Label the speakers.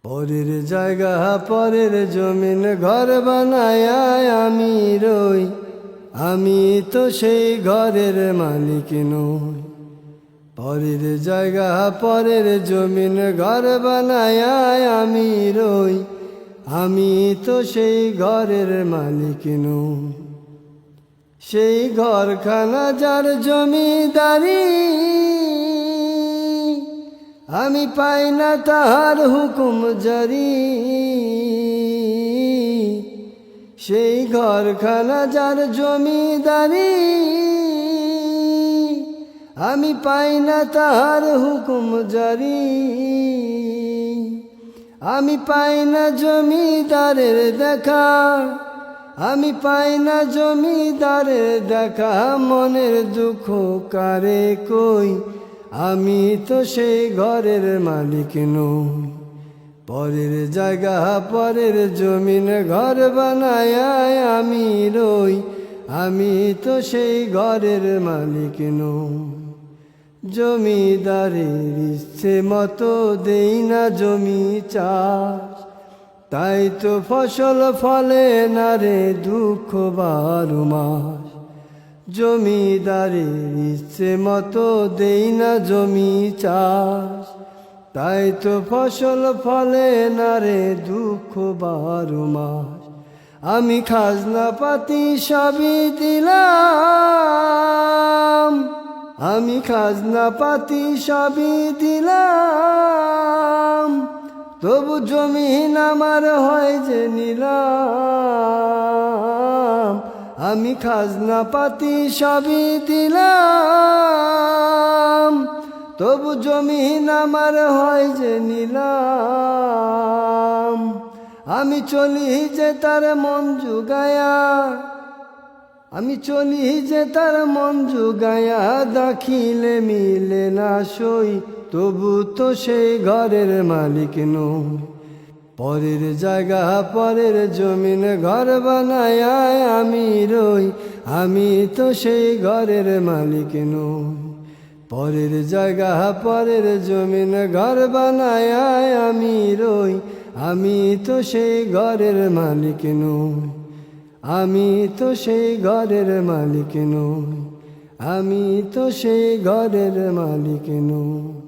Speaker 1: পরের জায়গা পরের জমিন ঘর বানায় আমি রই, আমি তো সেই ঘরের মালিক নই। পরের জায়গা পরের জমিন ঘর বানায় আমি রই, আমি তো সেই ঘরের মালিক নই। সেই ঘরখানা যার জমিদারি, আমি পাই না তাহার হুকুম জারি। সেই ঘরখানা যার জমিদারি, আমি পাই না তাহার হুকুম জারি। আমি পাই না জমিদারের দেখা, আমি পাই না জমিদারের দেখা। মনের দুঃখ কারে কই, আমি তো সেই ঘরের মালিক নই। পরের জায়গা পরের জমিন ঘর বানায় আমি রই, আমি তো সেই ঘরের মালিক নই। জমিদারের ইচ্ছে মতো দেই না জমি চাষ, তাই তো ফসল ফলে না রে দুঃখ 12 মাস। জমিদারের ইচ্ছে মতো দেই না জমি চাষ, তাই তো ফসল ফলে না রে দুঃখ 12 মাস। আমি খাজনা পাতি সবই দিলাম, আমি খাজনা পাতি সবই দিলাম, তবু জমিন আমার হয় যে নিলাম। আমি খাজনা পাতি সবই দিলাম, তবু জমিন আমার হয় যে নিলাম। আমি চলি যে তার মন জুগায়া, আমি চলি যে তার মন জুগায়া, দাখিলে মিলে না সই, তবু তো সেই ঘরের মালিক নই। পরের জায়গা পরের জমিন ঘর বানায় আমি রই, আমি তো সেই ঘরের মালিক নই। পরের জায়গা পরের জমিন ঘর বানায় আমি রই, আমি তো সেই ঘরের মালিক নই। আমি তো সেই ঘরের মালিক নই, আমি তো সেই ঘরের মালিক নই।